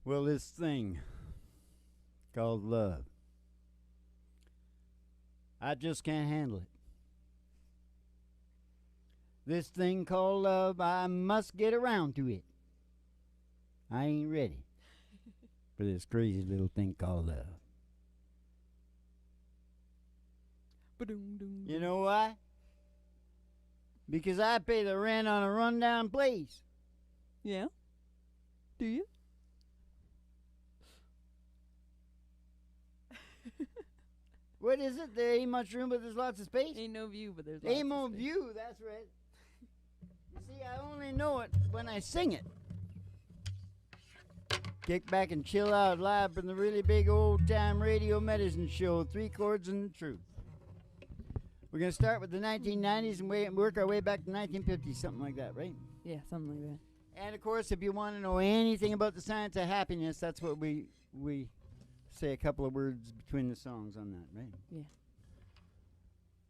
Well, this thing called love, I just can't handle it. This thing called love, I must get around to it. I ain't ready for this crazy little thing called love. You know why? Because I pay the rent on a rundown place. Yeah? Do you? What is it? There ain't much room, but there's lots of space. Ain't no view, but there's lots Ain't of no space. view, that's right. You see, I only know it when I sing it. Kick back and chill out live from the really big old-time radio medicine show, 3 Chords and the Truth. We're going to start with the 1990s and work our way back to 1950s, something like that, right? Yeah, something like that. And, of course, if you want to know anything about the science of happiness, that's what we say a couple of words between the songs on that, right? Yeah.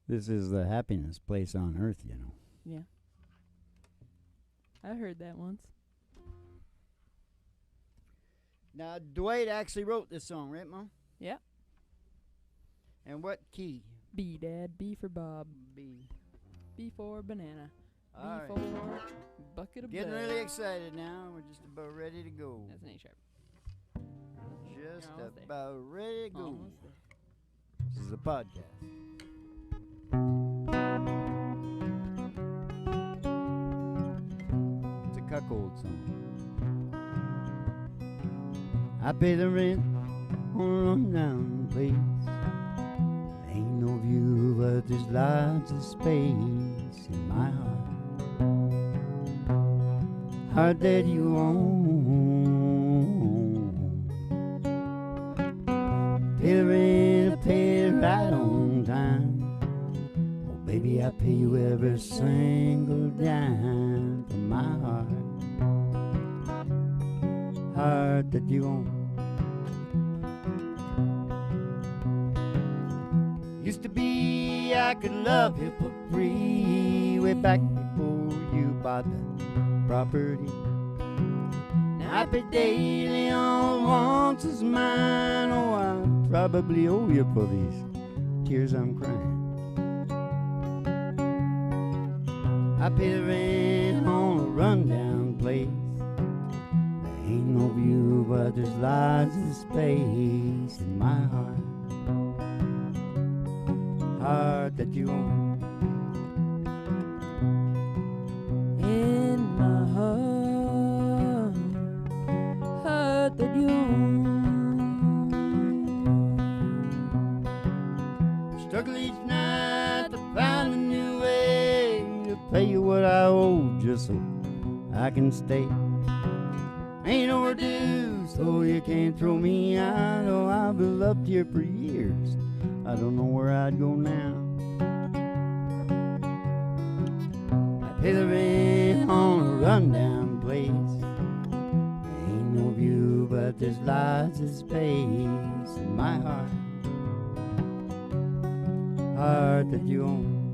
This is the happiness place on earth, you know. Yeah. I heard that once. Now, Dwight actually wrote this song, right, Mom? Yeah. And what key? B, Dad. B for Bob. B. B for banana. All B right. for bucket of Getting blood. really excited now. We're just about ready to go. That's an A sharp. Just You're almost there. about ready to go. Almost there. This is a podcast. It's a cuckold song. I pay the rent on a rundown place. Ain't no view, but there's lots of space in my heart. Heart that you own. Pay the rent, I pay it right on time. Oh, baby, I pay you every single dime for my heart. Heart that you own. Used to be I could love you for free way back before you bought the property. Now I pay daily on wants is mine. Oh, I probably owe you for these tears I'm crying. I pay the rent on a rundown place. There ain't no view, but there's lots of space in my heart. Heart that you own. In my heart, heart that you own. Struggle each night to find a new way to pay you what I owe just so I can stay. Ain't overdue, so you can't throw me out. Oh, I've been loved here for years. I don't know where I'd go now. I pay the rent on a rundown place. Ain't no view, but there's lots of space in my heart. Heart that you own.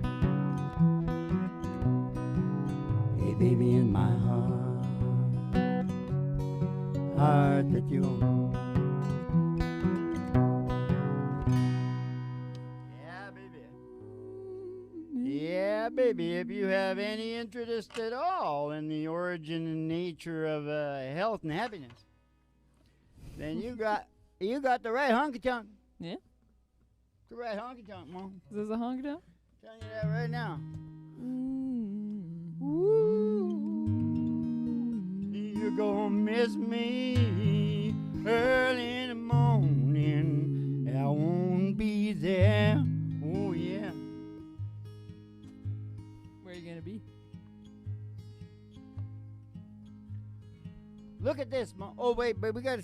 Hey, baby, in my heart. Heart that you own. Yeah, baby, if you have any interest at all in the origin and nature of health and happiness, then you got the right honky tonk. Yeah? The right honky tonk, Mom. Is this a honky tonk? Telling you that right now. Ooh. You're gonna miss me early in the morning, and I won't be there. Oh yeah. Where are you gonna be? Look at this, Mom. Oh wait, but we got.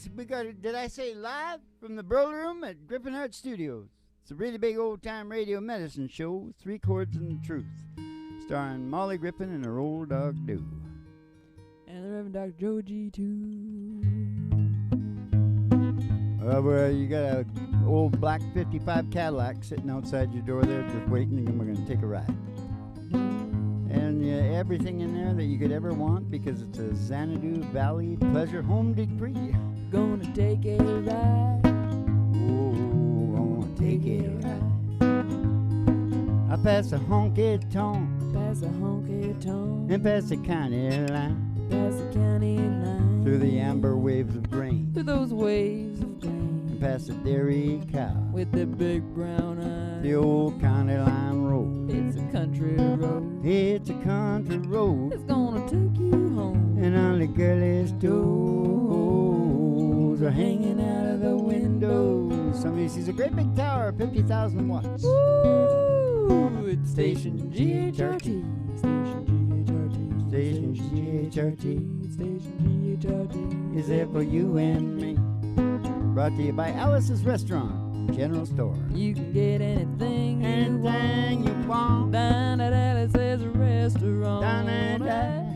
Did I say live from the Burl Room at Griffin Hart Studios? It's a really big old-time radio medicine show, 3 Chords and the Truth, starring Molly Griffin and her old dog Doo. And the Reverend Dr. Joe G. too. Where you got a old black 55 Cadillac sitting outside your door there just waiting, and we're going to take a ride. And you everything in there that you could ever want because it's a Xanadu Valley Pleasure Home Degree. Gonna take a ride. Oh, gonna take it right. I pass a honky tonk Past the honky tonk. and pass the county line Past the county line. through the amber waves of grain Through those waves of grain. and past the dairy cow. With the big brown eyes. The old county line road. It's a country road. It's a country road It's gonna take you home. and all the girlies' toes are hanging out of the windows. Somebody sees a great big tower, 50,000 watts. Woo! It's Station GHRT. Station GHRT. Station GHRT Station GHRT. is there for you and me. Brought to you by Alice's Restaurant, General Store. You can get anything you Anything want. you want. Down at Alice's restaurant. Down at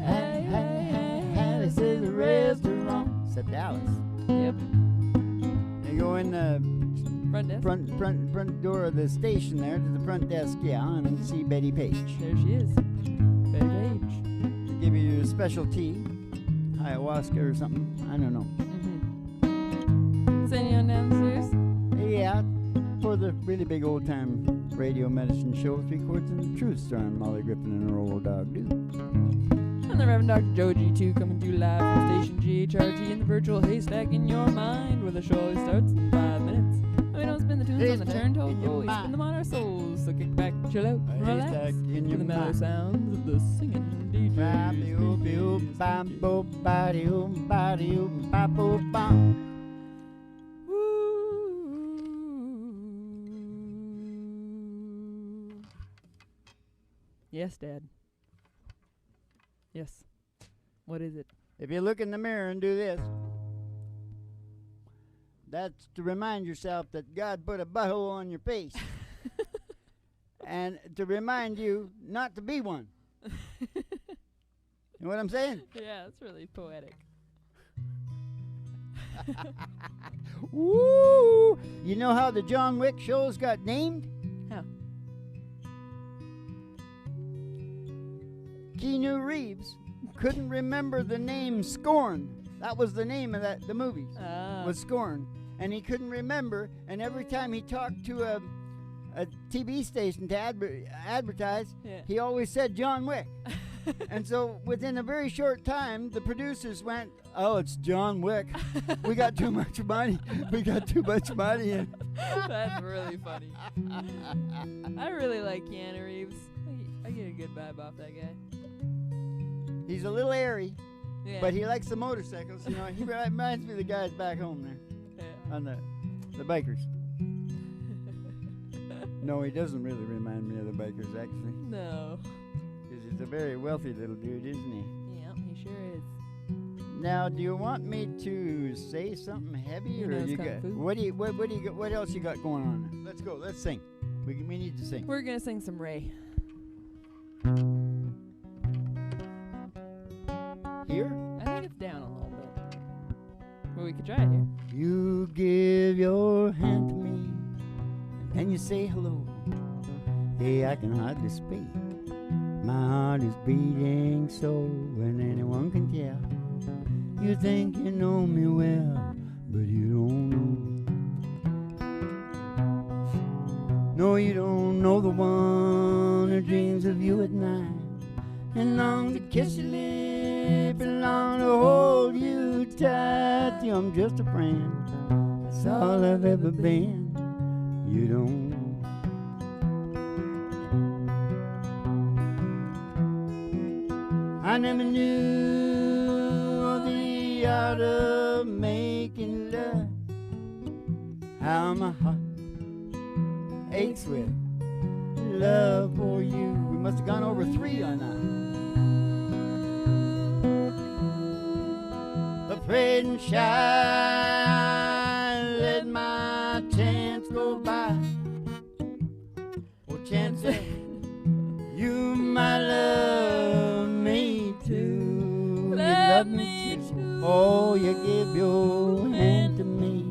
Hey, hey, hey, Alice's Restaurant. Except Alice. Yep. You go in the Front desk. front door of the station there to the front desk, yeah, and see Betty Page. There she is. Betty Page. They give you a special tea, ayahuasca or something. I don't know. Send you on downstairs. Yeah, for the really big old time radio medicine show, 3/4 and the truth, starring Molly Griffin and her old dog Dude. I'm the Reverend Dr. Joe G2 coming to you live from Station GHRT in the virtual haystack in your mind, where the show always starts in 5 minutes. We don't spin the tunes on the Haystack turntable, in your we spin mind. them on our souls. So kick back, chill out, A relax haystack in to your the mellow mind. sounds of the singing DJs. Woo. Yes, Dad. Yes. What is it? If you look in the mirror and do this, that's to remind yourself that God put a butthole on your face. And to remind you not to be one. You know what I'm saying? Yeah, that's really poetic. Woo! You know how the John Wick shows got named? How? Keanu Reeves couldn't remember the name Scorn. That was the name of the movie. Was Scorn. And he couldn't remember, and every time he talked to a TV station to advertise, Yeah. he always said John Wick. And so within a very short time, the producers went, "Oh, it's John Wick. We got too much money. We got too much money." And That's really funny. I really like Keanu Reeves. I get a good vibe off that guy. he's a little airy, Yeah. but he likes the motorcycles. You know, he reminds me of the guys back home there Yeah. on the bikers. No, he doesn't really remind me of the bikers, actually. No. Because he's a very wealthy little dude, isn't he? Yeah, he sure is. Now, do you want me to say something heavy, He or knows you kung got fu. what else you got going on? Let's go. Let's sing. We need to sing. We're gonna sing some Ray. Here. I think it's down a little bit. But we could try it here. You give your hand to me, and you say hello. Hey, I can hardly speak. My heart is beating so, and anyone can tell. You think you know me well, but you don't know. No, you don't know the one who dreams of you at night, and longs to kiss your lips, and long to hold you tight. I'm just a friend, that's all I've ever been. You don't know. I never knew the art of making love. How my heart aches with love for you. We must have gone over 3 on that. Afraid and shy, let my chance go by. Oh, chance that you might love me too. Love You me too. Oh, you give your hand to me,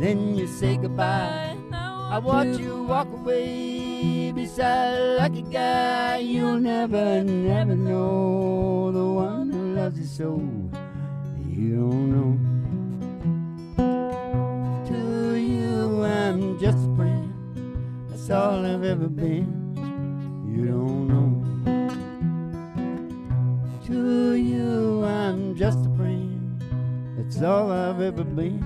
then you say goodbye. I watch you walk away be beside a lucky guy. You'll never, never know the one who loves you so. You don't know. To you, I'm just a friend. That's all I've ever been. You don't know. To you, I'm just a friend. That's all I've ever been.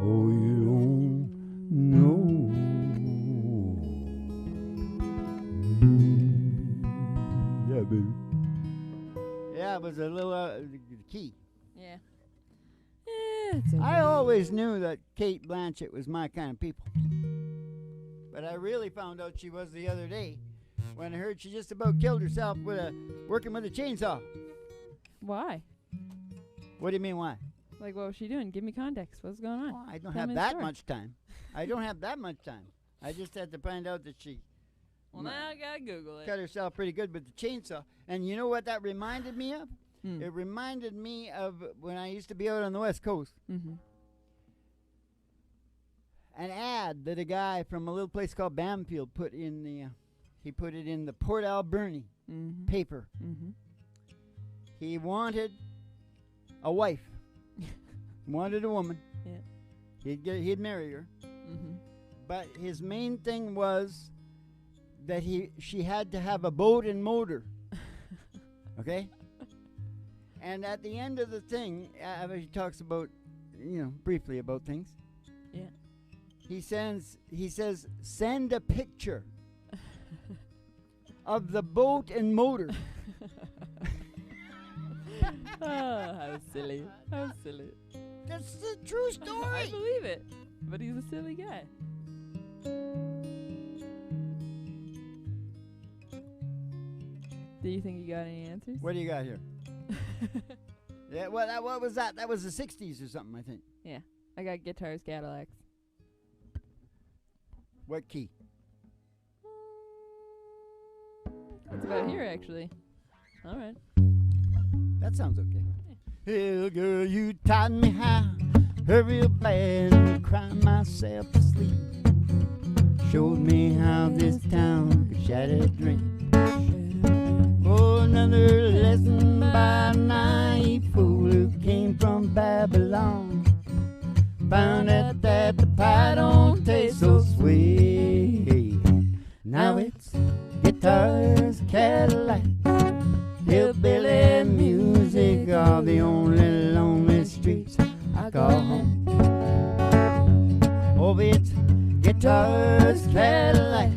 Oh, you don't know. Yeah, baby. Yeah, it was a little key. Yeah. It's okay. I always knew that Kate Blanchett was my kind of people. But I really found out she was the other day when I heard she just about killed herself working with a chainsaw. Why? What do you mean, why? Like, what was she doing? Give me context. What's going on? Oh, I don't Tell have me the that story. much time. I don't have that much time. I just had to find out that she Well, now I gotta Google it. cut herself pretty good with the chainsaw. And you know what that reminded me of? Mm. It reminded me of when I used to be out on the West Coast. Mm-hmm. An ad that a guy from a little place called Bamfield put in the Port Alberni Mm-hmm. paper. Mm-hmm. He wanted a wife. Wanted a woman. Yeah. He'd marry her. Mm-hmm. But his main thing was that she had to have a boat and motor. Okay? And at the end of the thing, he talks about, briefly about things. Yeah. He says, send a picture of the boat and motor. Oh, how silly. How silly. That's the true I story. believe it. But he's a silly guy. Do you think you got any answers? What do you got here? Yeah, well, what was that? That was the 60s or something, I think. Yeah. I got guitars, Cadillacs. What key? It's about here, actually. All right. That sounds okay. Hey, girl, you taught me how her real bad and cry myself to sleep. Showed me how this town could shatter a dream. Oh, another lesson by a naive fool who came from Babylon. Found out that the pie don't taste so sweet. Now it's guitars, Cadillacs, hillbilly music are the only lonely streets I call home. Oh, it's guitars, Cadillacs,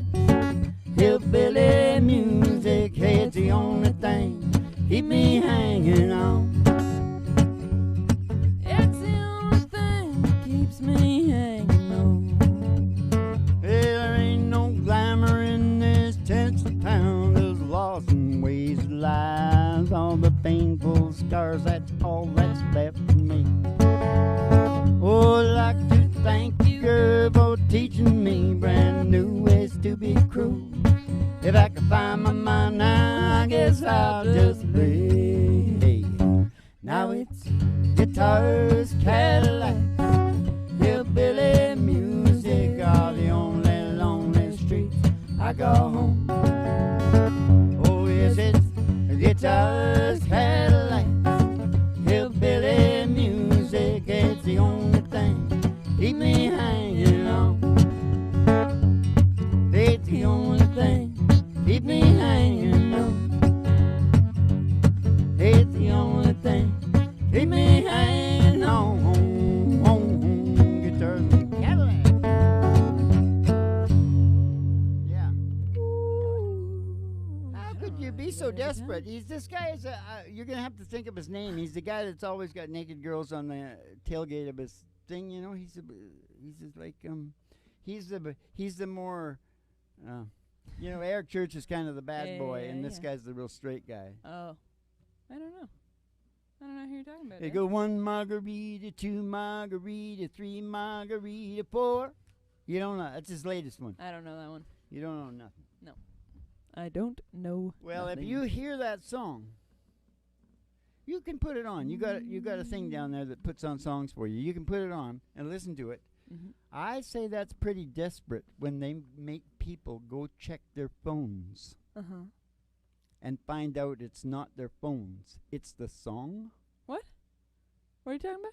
hillbilly music, hey, it's the only thing keep me hanging on. It's the only thing that keeps me hanging on. Hey, there ain't no glamour in this Tennessee town. There's lost in ways of lives, all the painful scars, that's all that's left of me. Oh, I'd like to thank you, girl, for teaching me brand new ways to be cruel. If I can find my mind now, I guess I'll just play. Now it's guitars, Cadillacs, hillbilly music are the only lonely streets I go home. Oh, yes, it's guitars, Cadillacs, hillbilly music, it's the only thing keep me hanging on. It's the only thing keep me hanging on. It's the only thing keep me hanging on. Guitars and Cadillacs. Yeah. How could you be so desperate? This guy is you're gonna have to think of his name. He's the guy that's always got naked girls on the tailgate of his thing. You know, he's the more. Eric Church is kind of the bad boy, and this guy's the real straight guy. Oh. I don't know. I don't know who you're talking about. They go 1 margarita, 2 margarita, 3 margarita, 4. You don't know. That's his latest one. I don't know that one. You don't know nothing. No. I don't know. Well, nothing. if you hear that song, you can put it on. You got a thing down there that puts on songs for you. You can put it on and listen to it. Mm-hmm. I say that's pretty desperate when they make people go check their phones Uh-huh. and find out it's not their phones, it's the song. What are you talking about?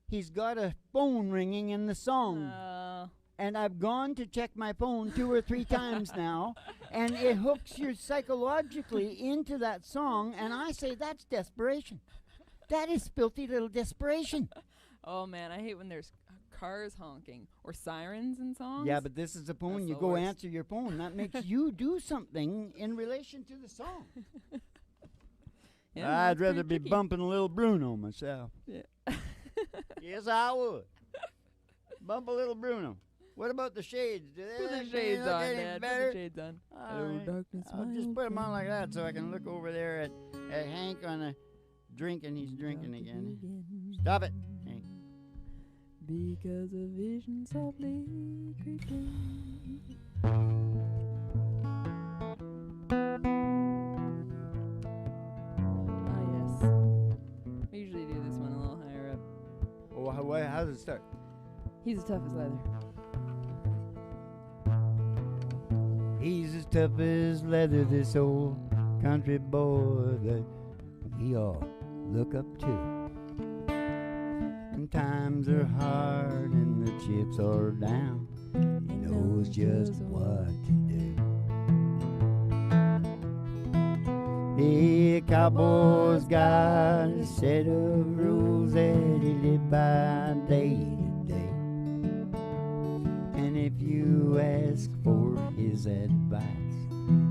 He's got a phone ringing in the song. Oh. And I've gone to check my phone 2 or 3 times now, and it hooks you psychologically into that song, and I say that's desperation. That is filthy little desperation. Oh, man, I hate when there's cars honking or sirens in songs. Yeah, but this is a phone. That's You the go worst. answer your phone. That makes you do something in relation to the song. Yeah, I'd that's rather pretty be tricky. bumping a little Bruno myself. Yeah. Yes, I would. Bump a little Bruno. What about the shades? Do they Put the look shades any on, Dad. Put better? the shades on. Hello, Alright. darkness, I'll my just old put them on friend. like that so I can look over there at Hank on a drink, and he's drinking again. Stop it, Hank. Because a vision softly creeping. Ah, yes. We usually do this one a little higher up. Oh, how does it start? He's as tough as leather. He's as tough as leather, this old country boy that we all look up to. When times are hard and the chips are down, he knows just what to do. Hey, cowboy's got a set of rules that he lives by day to day. And if you ask for his advice,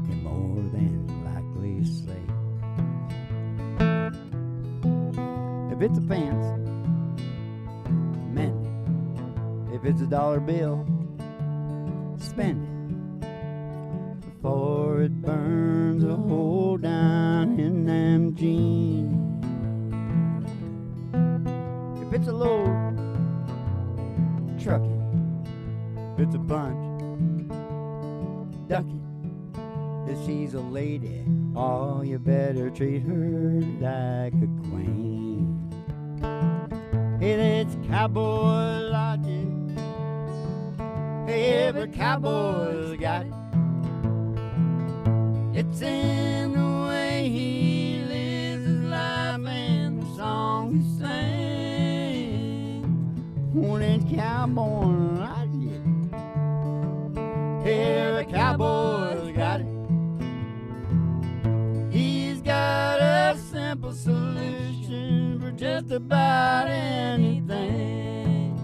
he more than likely say, if it's a fence, mend it. If it's a dollar bill, spend it. Before it burns a hole down in them jeans. If it's a load, truck it. If it's a bunch, duck it. If she's a lady, oh, you better treat her like a queen. Hey, that's cowboy logic. Hey, every cowboy's got it. It's in the way he lives his life and the songs he sings. When it's cowboy logic. Every cowboy's got it. He's got a simple solution for just about anything.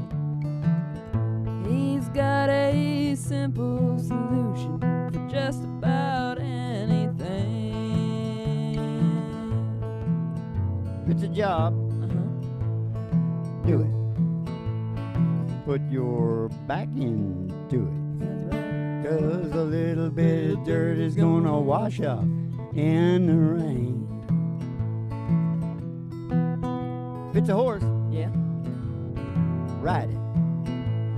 He's got a simple solution for just about anything. If it's a job, do it. Put your back into it. That's right. 'Cause a little bit of dirt is gonna wash off in the rain. If it's a horse, Yeah. ride it.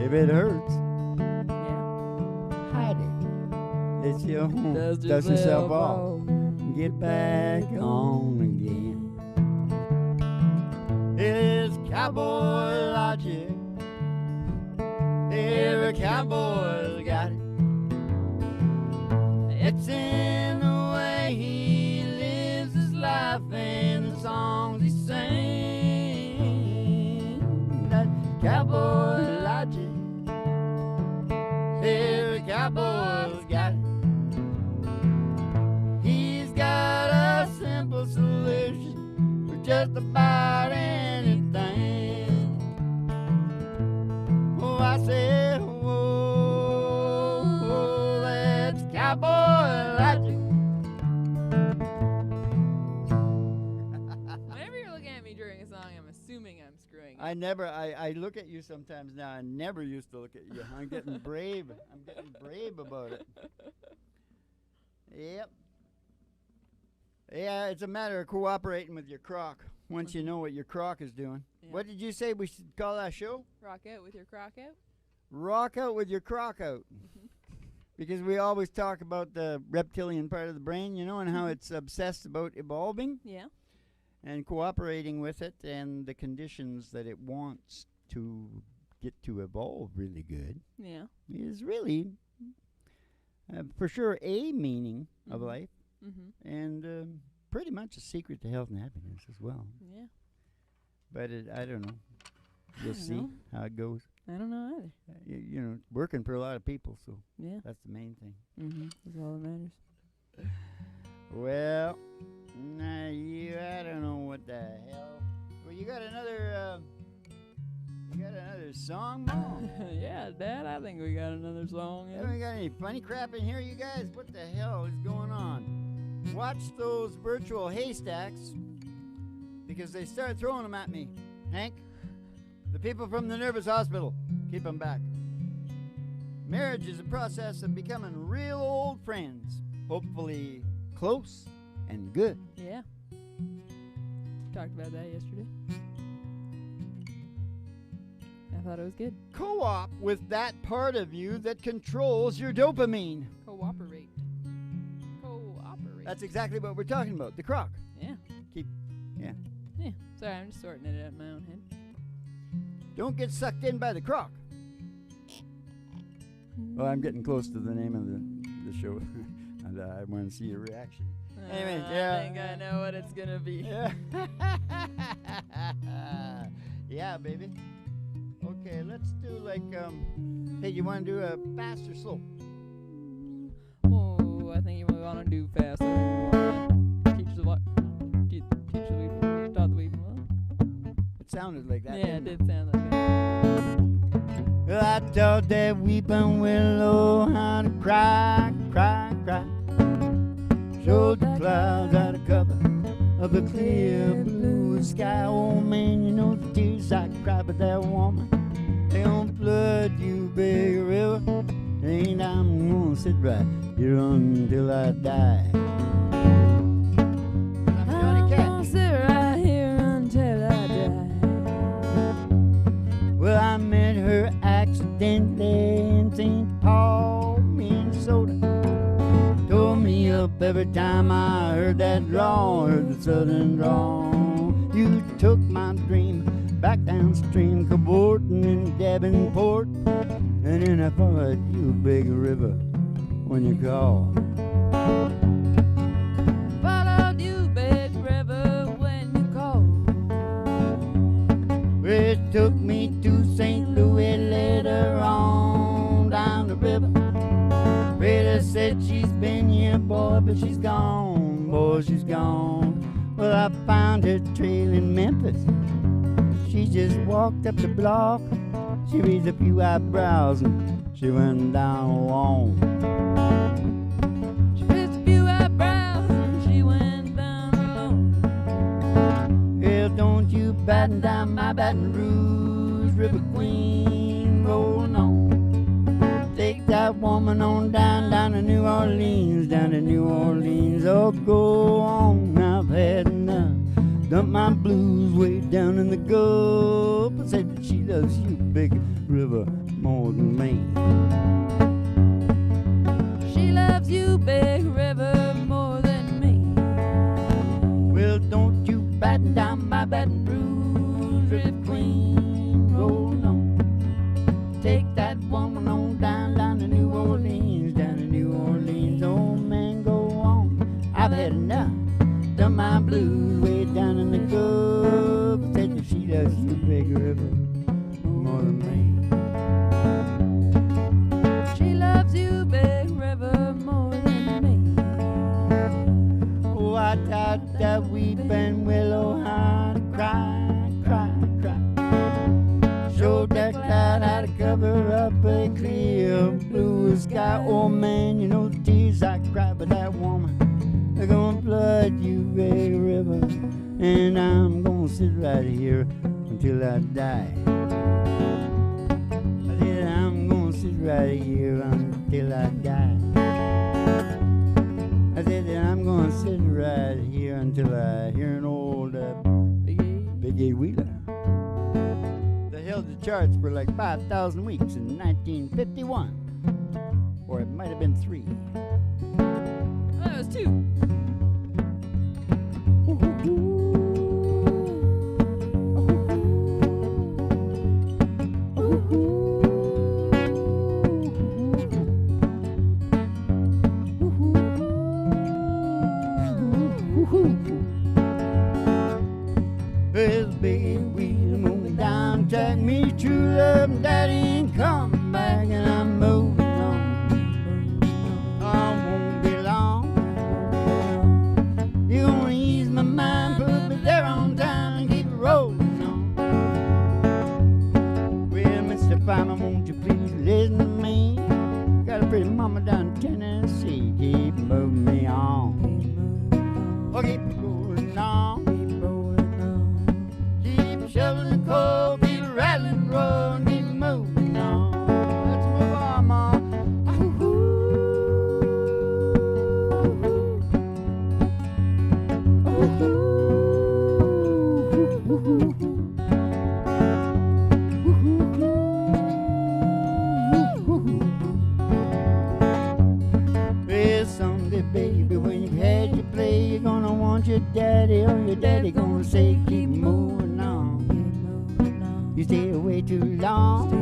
If it hurts, Yeah. hide it. It's your home. Dust Dust yourself off. off. Get back on again. It's cowboy logic. Every cowboy's got it. It's in the way he lives his life and the songs he sings. That cowboy logic. Every cowboy's got it. He's got a simple solution for just about anything. Oh, I say, whoa, that's cowboy logic. Whenever you're looking at me during a song, I'm assuming I'm screwing up. I look at you sometimes now. I never used to look at you. I'm getting brave. I'm getting brave about it. Yep. Yeah, it's a matter of cooperating with your crock once you know what your crock is doing. Yeah. What did you say we should call that show? Rock out with your crock out. Rock out with your crock out. Because we always talk about the reptilian part of the brain, you know, and how it's obsessed about evolving Yeah. and cooperating with it and the conditions that it wants to get to evolve really good Yeah. is really, for sure, a meaning of Mhm. life Mm-hmm. and pretty much a secret to health and happiness as well. Yeah. But I don't know. We'll don't see know. how it goes. I don't know either. You know, it's working for a lot of people, so Yeah. that's the main thing. Mm-hmm. That's all that matters. Well, I don't know what the hell. Well, you got another song, Mom? Yeah, Dad, I think we got another song. Haven't we got any funny crap in here, you guys? What the hell is going on? Watch those virtual haystacks because they start throwing them at me. Hank, the people from the nervous hospital, keep them back. Marriage is a process of becoming real old friends, hopefully close and good. Yeah. Talked about that yesterday. I thought it was good. Co-op with that part of you that controls your dopamine. Cooperate. Cooperate. That's exactly what we're talking about, the crock. Yeah. Yeah. Yeah. Sorry, I'm just sorting it out in my own head. Don't get sucked in by the crock. Well, I'm getting close to the name of the show, and I want to see your reaction. Anyway, yeah. I think I know what it's gonna be. Yeah. Yeah, baby. Okay, let's do like, hey, you want to do a fast or slow? Oh, I think you might want to do faster. Teach the what? Teach the weaving. Start the weaving. Well. It sounded like that. Yeah, it didn't did sound like that. Well, I taught that weeping willow how to cry, cry, cry. Showed the clouds how to cover of a clear blue sky. Oh man, you know the tears I cry for that woman. They don't flood you, big river. And I'm gonna sit right here until I die. I'm Johnny Cat. I'll sit right here until I die. Well, I met her accidentally in St. Paul, Minnesota. Tore me up every time I heard that drawl, heard the southern drawl. You took my dream back downstream, cavorting in Davenport, and then I followed you, big river, when you called. Followed you, big river, when you called. It took me to St. Louis later on down the river. Rita said she's been here, boy, but she's gone, boy, she's gone. Well, I found her trail in Memphis. She just walked up the block. She raised a few eyebrows and she went down alone. She raised a few eyebrows and she went down alone. Well, don't you batten down my Baton Rouge, River Queen, rolling on. Take that woman on down to New Orleans, down to New Orleans. Oh, go on, I've had enough. Dump my blues way down in the Gulf. I said that she loves you, big river, more than me. She loves you, big river, more than me. Well, don't you batten down my Baton Rouge, River Queen, roll on. Take that woman on down to New Orleans, down to New Orleans. Oh man, go on, I've had enough. Dump my blues way down in the Gulf. Said that she loves you, big river, more than me. She loves you, big river, more than me. Oh, I taught that weeping willow how to cry, cry, cry. Showed that cloud how to cover up a clear blue sky. Oh man, you know the tears I cry for that woman. They're gonna flood you, big river, and I'm gonna sit right here until I die. I said I'm gonna sit right here until I die. I said that I'm gonna sit right here until I hear an old Big A Wheeler that held the charts for like 5,000 weeks in 1951, or it might have been 3. That was 2. Take me true love, daddy ain't coming back, and I'm moving on. I won't be long. You're gonna ease my mind, put me there on time, and keep it rolling on. Well, Mr. Fireman, won't you please listen to me? Got a pretty mama down in Tennessee, keep moving me on. Oh, keep rolling on. Keep shoveling the coal, keep rattling the road, and keep moving on. Let's move on, Ma. Well, someday, baby, when you've had your play, you're gonna want your daddy, or your daddy gonna say, keep moving on. You stay away too long.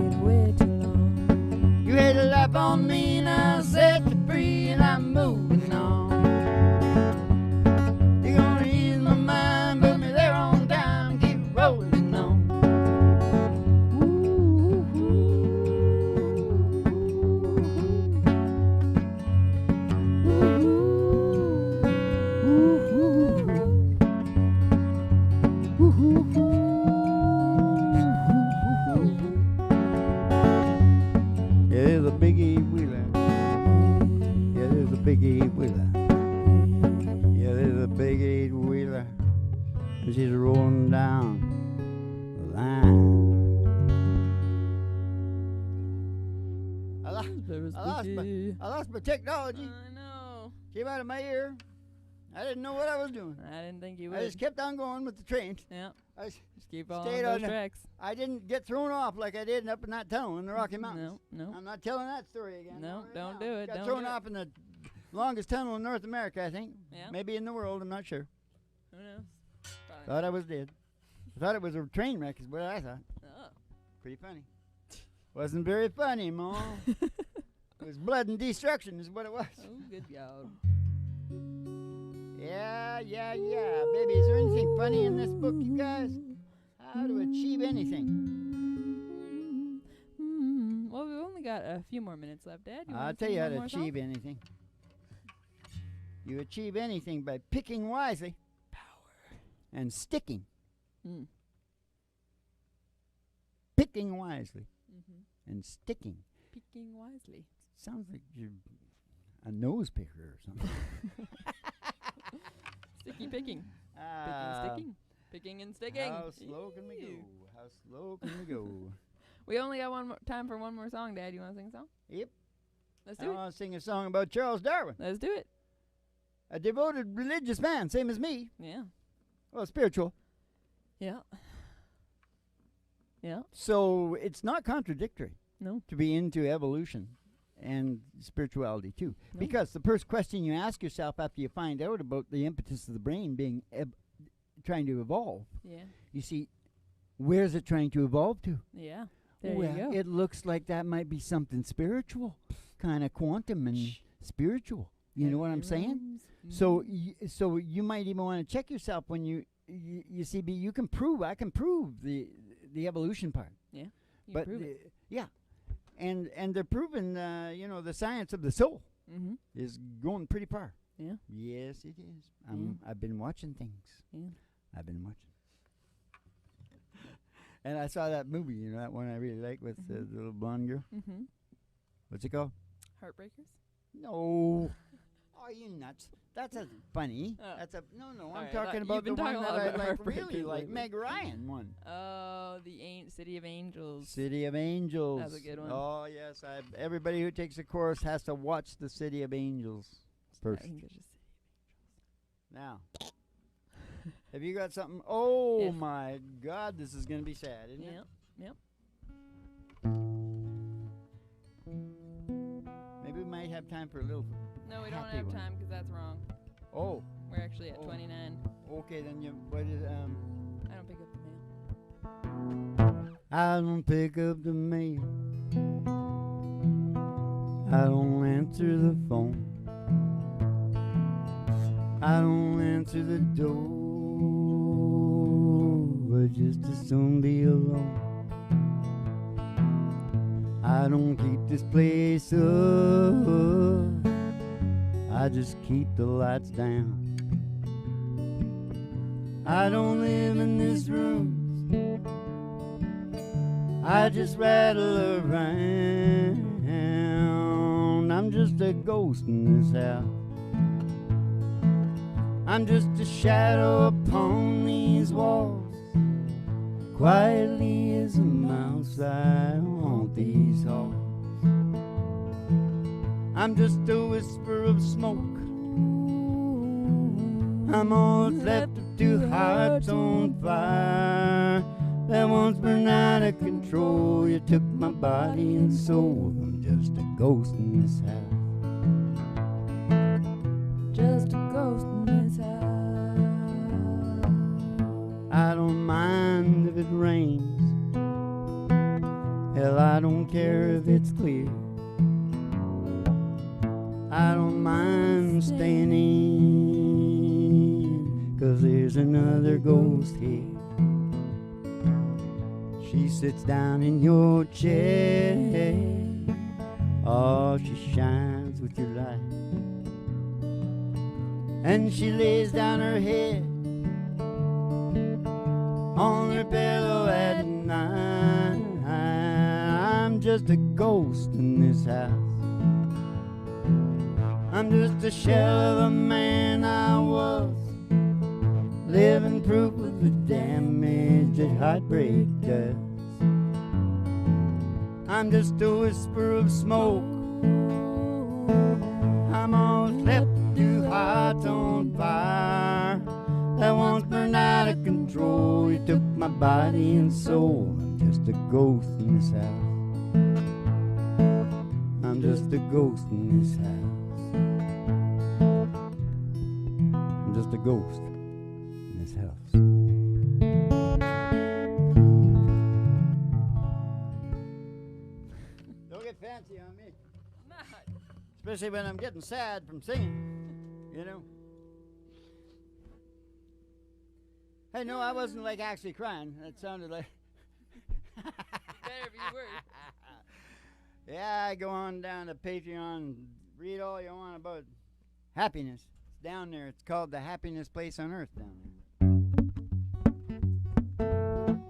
You had a life on me, and I set you free, and I'm moving on. You're gonna ease my mind, put me there on time, keep rolling on. Yeah, there's a big eight-wheeler. Yeah, there's a big eight-wheeler. Yeah, there's a big eight-wheeler. And she's rolling down the line. I lost my technology. I know. Came out of my ear. I didn't know what I was doing. I didn't think you would. I just kept on going with the train. Yeah. I Just keep on stayed those on the- tracks. I didn't get thrown off like I did up in that tunnel in the Rocky Mountains. No. I'm not telling that story again. No, Right don't now. do it, Got don't thrown do it. off in the longest tunnel in North America, I think. Yeah. Maybe in the world, I'm not sure. Who knows? Probably. Thought I was dead. I thought it was a train wreck is what I thought. Oh. Pretty funny. Wasn't very funny, Ma. It was blood and destruction is what it was. Oh, good God. Yeah. Baby, is there anything funny in this book, you guys? How to achieve anything. Well, we've only got a few more minutes left, Dad. I'll tell you how to achieve anything. You achieve anything by picking wisely. Power. And sticking. Mm. Picking wisely Mm-hmm. and sticking. Picking wisely. Sounds like you're a nose picker or something. Sticky picking. Picking, sticking. Picking and sticking. How slow can we go? How slow can we go? We only got time for one more song, Dad. You want to sing a song? Yep. Let's I do it. want to sing a song about Charles Darwin. Let's do it. A devoted religious man, same as me. Yeah. Well, spiritual. Yeah. Yeah. So it's not contradictory No. to be into evolution and spirituality too. No. Because the first question you ask yourself after you find out about the impetus of the brain being trying to evolve, Yeah. you see, where's it trying to evolve to? Yeah. There well, you go. it looks like that might be something spiritual, kind of quantum and spiritual. You know what I'm saying? So, so you might even want to check yourself when you see. You can prove. I can prove the evolution part. Yeah. You But prove it. yeah, and they're proving. The science of the soul Mm-hmm. is going pretty far. Yeah. Yes, it is. Yeah. I've been watching things. Yeah. I've been watching. And I saw that movie, that one I really like with the little blonde girl. Mm-hmm. What's it called? Heartbreakers? No. Oh, you nuts. That's a funny. Oh. That's a no. I'm Alright, talking you've about been the one talking a that lot I about like really Heartbreakers like. lately. Meg Ryan one. Oh, the City of Angels. City of Angels. That's a good one. Oh yes, everybody who takes a course has to watch the City of Angels first. English is Now, have you got something? Oh Yeah. my God, this is gonna be sad, isn't it? Yep. Yep. Maybe we might have time for a little. No, we don't Happy have one. time because that's wrong. Oh, We're actually at Oh. 29. okay then. What is I don't pick up the mail. I don't pick up the mail. I don't answer the phone. I don't answer the door, but just as soon be alone. I don't keep this place up, I just keep the lights down. I don't live in this room, I just rattle around. I'm just a ghost in this house, I'm just a shadow upon these walls. Quietly as a mouse I haunt these halls. I'm just a whisper of smoke, I'm all that's left of two hearts on fire that once burned out of control. You took my body and soul, I'm just a ghost in this house, Just a ghost in this house. I don't mind if it rains, hell I don't care if it's clear. I don't mind staying in, 'cause there's another ghost here. She sits down in your chair, oh she shines with your light, and she lays down her head on her pillow at night. I'm just a ghost in this house, I'm just a shell of a man I was, living proof of the damage that heartbreak does. I'm just a whisper of smoke, I'm all left two hearts on fire that once burned out of control. You took my body and soul, I'm just a ghost in this house, I'm just a ghost in this house, I'm just a ghost in this house. Don't get fancy on me, especially when I'm getting sad from singing, you know. Hey, no, I wasn't like actually crying. That sounded like. Better if you were. Yeah, I go on down to Patreon and read all you want about happiness. It's down there. It's called The Happiness Place on Earth down there.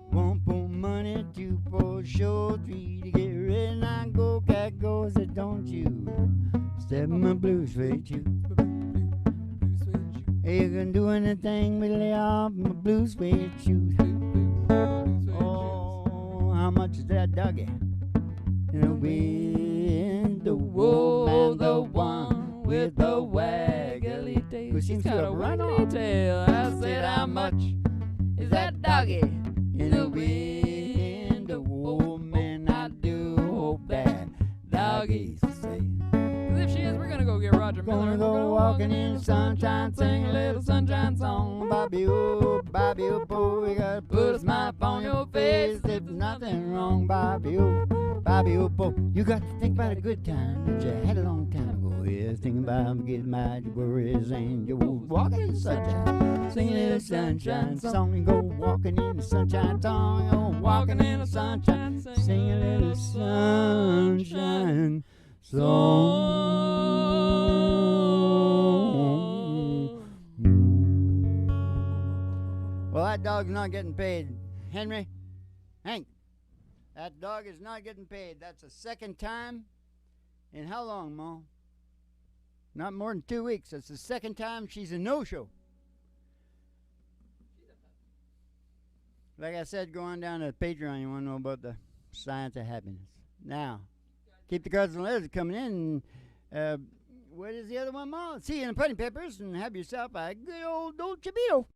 1 for money, 2 for show, 3 to get ready. Now go, cat goes, don't you step in my blue suede shoe. You can do anything but lay off my blue suede shoes. Oh, how much is that doggy? In the wind, the wolf, the one with the waggly tail. Who seems to have run off. Tail. I said, how much Is that doggy? In the wind, the wolf, man, I do hope that doggy's safe. If she is, we're gonna go get Roger Miller. Gonna go walking in the sunshine, sing a little sunshine song. Bobby, oh, oh, you gotta put a smile on your face. If there's nothing wrong, Bobby, oh, oh, you got to think about a good time that you had a long time ago. Yes, thinking about getting my worries and you walking in the sunshine, sing a little sunshine song and go walking in the sunshine song. Oh, walking in the sunshine, sing a little sunshine song. Well, that dog's not getting paid. Henry? Hank? That dog is not getting paid. That's the second time in how long, Ma? Not more than 2 weeks. That's the second time she's a no-show. Like I said, go on down to Patreon. You want to know about the science of happiness. Now, keep the cards and letters coming in. What is the other one, Ma? See you in the putty peppers and have yourself a good old Dolce Vito.